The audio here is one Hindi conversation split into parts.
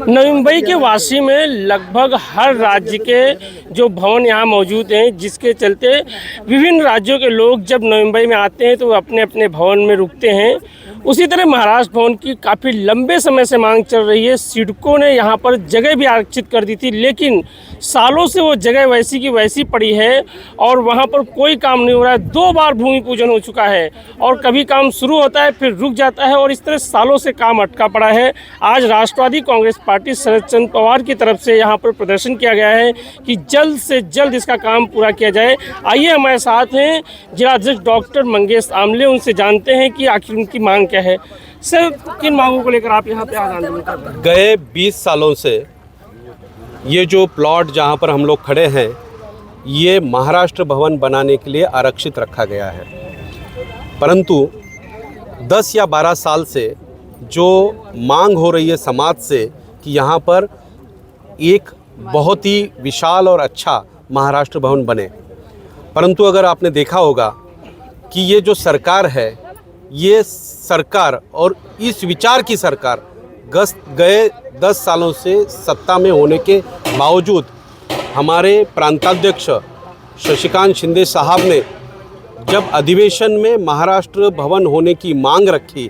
नवी मुंबई के वाशी में लगभग हर राज्य के जो भवन यहाँ मौजूद हैं, जिसके चलते विभिन्न राज्यों के लोग जब नवी मुंबई में आते हैं तो वो अपने अपने भवन में रुकते हैं। उसी तरह महाराष्ट्र भवन की काफ़ी लंबे समय से मांग चल रही है। सिडको ने यहाँ पर जगह भी आरक्षित कर दी थी, लेकिन सालों से वो जगह वैसी की वैसी पड़ी है और वहाँ पर कोई काम नहीं हो रहा है। 2 बार भूमि पूजन हो चुका है और कभी काम शुरू होता है फिर रुक जाता है और इस तरह सालों से काम अटका पड़ा है। आज राष्ट्रवादी कांग्रेस पार्टी शरद चंद्र पवार की तरफ से यहाँ पर प्रदर्शन किया गया है कि जल्द से जल्द इसका काम पूरा किया जाए। आइए हमारे साथ हैं जिलाध्यक्ष डॉक्टर मंगेश आमले, उनसे जानते हैं कि आखिर उनकी मांग क्या है। सर, किन मांगों को लेकर आप यहाँ पे आंदोलन कर रहे हैं? गए 20 सालों से ये जो प्लॉट जहाँ पर हम लोग खड़े हैं, ये महाराष्ट्र भवन बनाने के लिए आरक्षित रखा गया है, परंतु 10 या 12 साल से जो मांग हो रही है समाज से कि यहाँ पर एक बहुत ही विशाल और अच्छा महाराष्ट्र भवन बने, परंतु अगर आपने देखा होगा कि ये जो सरकार है, ये सरकार और इस विचार की सरकार गए 10 सालों से सत्ता में होने के बावजूद हमारे प्रांताध्यक्ष शशिकांत शिंदे साहब ने जब अधिवेशन में महाराष्ट्र भवन होने की मांग रखी,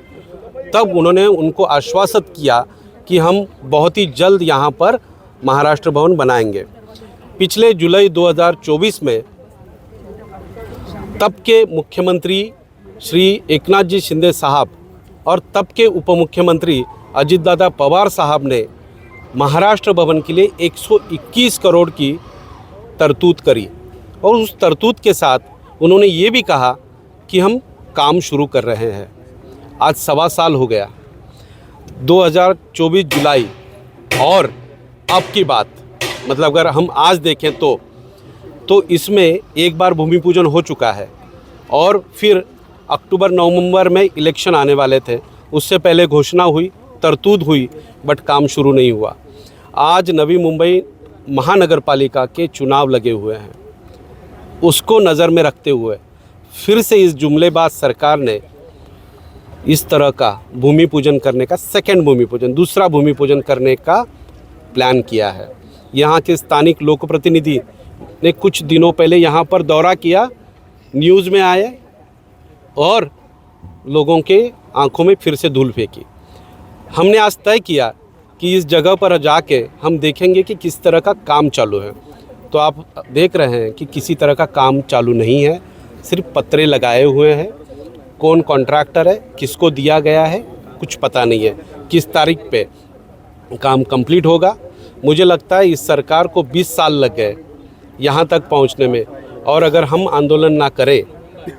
तब उन्होंने उनको आश्वासित किया कि हम बहुत ही जल्द यहाँ पर महाराष्ट्र भवन बनाएंगे। पिछले जुलाई 2024 में तब के मुख्यमंत्री श्री एकनाथ जी शिंदे साहब और तब के उप मुख्यमंत्री अजितदादा पवार साहब ने महाराष्ट्र भवन के लिए 121 करोड़ की तरतूद करी और उस तरतूद के साथ उन्होंने ये भी कहा कि हम काम शुरू कर रहे हैं। आज 1.25 साल हो गया, 2024 जुलाई और अब की बात, मतलब अगर हम आज देखें तो इसमें एक बार भूमि पूजन हो चुका है और फिर अक्टूबर नवंबर में इलेक्शन आने वाले थे, उससे पहले घोषणा हुई, तरतूद हुई, बट काम शुरू नहीं हुआ। आज नवी मुंबई महानगर पालिका के चुनाव लगे हुए हैं, उसको नज़र में रखते हुए फिर से इस जुमलेबाज सरकार ने इस तरह का भूमि पूजन करने का, सेकंड भूमि पूजन, दूसरा भूमि पूजन करने का प्लान किया है। यहाँ के स्थानिक लोक प्रतिनिधि ने कुछ दिनों पहले यहाँ पर दौरा किया, न्यूज़ में आए और लोगों के आंखों में फिर से धूल फेंकी। हमने आज तय किया कि इस जगह पर जाके हम देखेंगे कि किस तरह का काम चालू है। तो आप देख रहे हैं कि किसी तरह का काम चालू नहीं है, सिर्फ पत्रे लगाए हुए हैं। कौन कॉन्ट्रैक्टर है, किसको दिया गया है, कुछ पता नहीं है। किस तारीख पे काम कंप्लीट होगा, मुझे लगता है इस सरकार को 20 साल लग गए यहाँ तक पहुँचने में, और अगर हम आंदोलन ना करें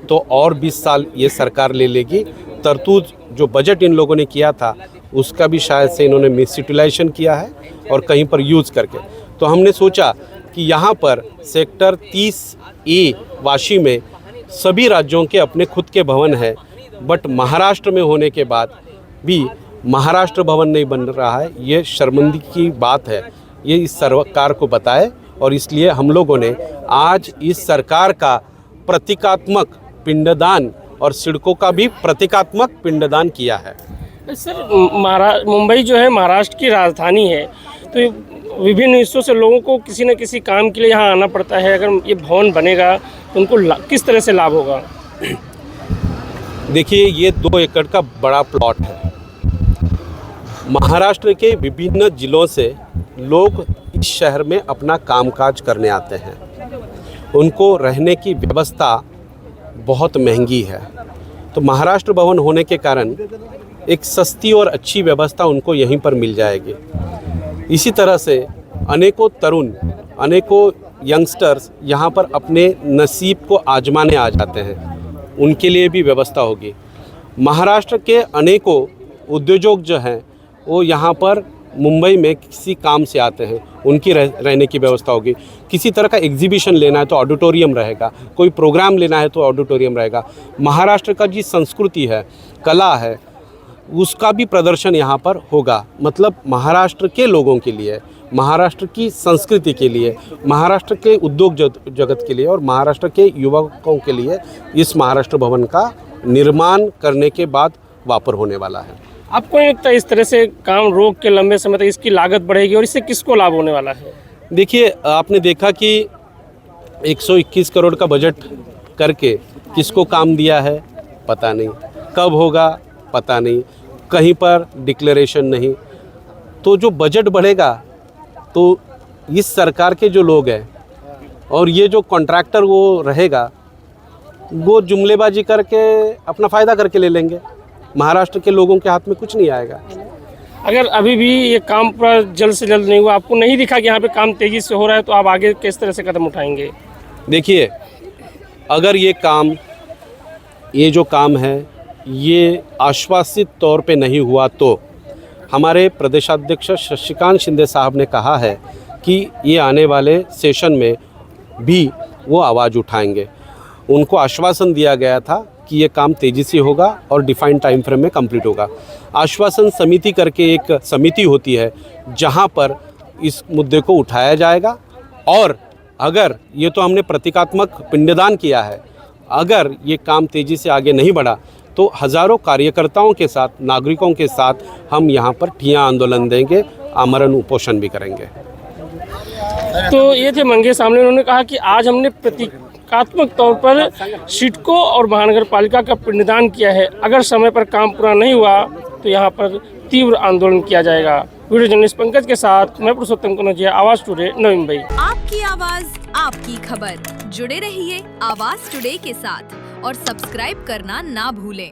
तो और 20 साल ये सरकार ले लेगी। तरतूद जो बजट इन लोगों ने किया था उसका भी शायद से इन्होंने मिसयूटिलाइजेशन किया है और कहीं पर यूज़ करके। तो हमने सोचा कि यहाँ पर सेक्टर 30A वाशी में सभी राज्यों के अपने खुद के भवन है, बट महाराष्ट्र में होने के बाद भी महाराष्ट्र भवन नहीं बन रहा है। ये शर्मिंदगी की बात है, ये इस सरकार को बताए, और इसलिए हम लोगों ने आज इस सरकार का प्रतीकात्मक पिंडदान और सिडको का भी प्रतीकात्मक पिंडदान किया है। सर, मुंबई जो है महाराष्ट्र की राजधानी है, तो विभिन्न हिस्सों से लोगों को किसी न किसी काम के लिए यहाँ आना पड़ता है। अगर ये भवन बनेगा तो उनको किस तरह से लाभ होगा? देखिए, ये 2 एकड़ का बड़ा प्लॉट है। महाराष्ट्र के विभिन्न जिलों से लोग इस शहर में अपना कामकाज करने आते हैं। उनको रहने की व्यवस्था बहुत महंगी है, तो महाराष्ट्र भवन होने के कारण एक सस्ती और अच्छी व्यवस्था उनको यहीं पर मिल जाएगी। इसी तरह से अनेकों तरुण, अनेकों यंगस्टर्स यहाँ पर अपने नसीब को आजमाने आ जाते हैं, उनके लिए भी व्यवस्था होगी। महाराष्ट्र के अनेकों उद्योजक जो हैं वो यहाँ पर मुंबई में किसी काम से आते हैं, उनकी रहने की व्यवस्था होगी। किसी तरह का एग्जीबिशन लेना है तो ऑडिटोरियम रहेगा, कोई प्रोग्राम लेना है तो ऑडिटोरियम रहेगा। महाराष्ट्र का जी संस्कृति है, कला है, उसका भी प्रदर्शन यहाँ पर होगा। मतलब महाराष्ट्र के लोगों के लिए, महाराष्ट्र की संस्कृति के लिए, महाराष्ट्र के उद्योग जगत के लिए और महाराष्ट्र के युवकों के लिए इस महाराष्ट्र भवन का निर्माण करने के बाद वापर होने वाला है। आपको नहीं लगता इस तरह से काम रोक के लंबे समय तक इसकी लागत बढ़ेगी और इससे किसको लाभ होने वाला है? देखिए, आपने देखा कि 121 करोड़ का बजट करके किसको काम दिया है पता नहीं, कब होगा पता नहीं, कहीं पर डिक्लेरेशन नहीं। तो जो बजट बढ़ेगा तो इस सरकार के जो लोग हैं और ये जो कॉन्ट्रैक्टर वो रहेगा, वो जुमलेबाजी करके अपना फ़ायदा करके ले लेंगे। महाराष्ट्र के लोगों के हाथ में कुछ नहीं आएगा। अगर अभी भी ये काम पूरा जल्द से जल्द नहीं हुआ, आपको नहीं दिखा कि यहाँ पे काम तेज़ी से हो रहा है, तो आप आगे किस तरह से कदम उठाएंगे? देखिए, अगर ये जो काम है ये आश्वासित तौर पे नहीं हुआ तो हमारे प्रदेशाध्यक्ष शशिकांत शिंदे साहब ने कहा है कि ये आने वाले सेशन में भी वो आवाज़ उठाएंगे। उनको आश्वासन दिया गया था कि ये काम तेज़ी से होगा और डिफाइंड टाइम फ्रेम में कंप्लीट होगा। आश्वासन समिति करके एक समिति होती है जहां पर इस मुद्दे को उठाया जाएगा, और अगर ये तो हमने प्रतीकात्मक पिंडदान किया है, अगर ये काम तेज़ी से आगे नहीं बढ़ा तो हज़ारों कार्यकर्ताओं के साथ, नागरिकों के साथ हम यहाँ पर ठिया आंदोलन देंगे, आमरण उपोषण भी करेंगे। तो ये थे मंगेश आमले। उन्होंने कहा कि आज हमने प्रतीकात्मक तौर पर सिडको और महानगर पालिका का पिंडदान किया है, अगर समय पर काम पूरा नहीं हुआ तो यहाँ पर तीव्र आंदोलन किया जाएगा। वीडियो जर्नलिस्ट पंकज के साथ मैं पुरुषोत्तम कनौजिया, आवाज़ टुडे, नवी मुंबई। आपकी आवाज़, आपकी खबर। जुड़े रहिए आवाज़ टुडे के साथ और सब्सक्राइब करना ना भूलें।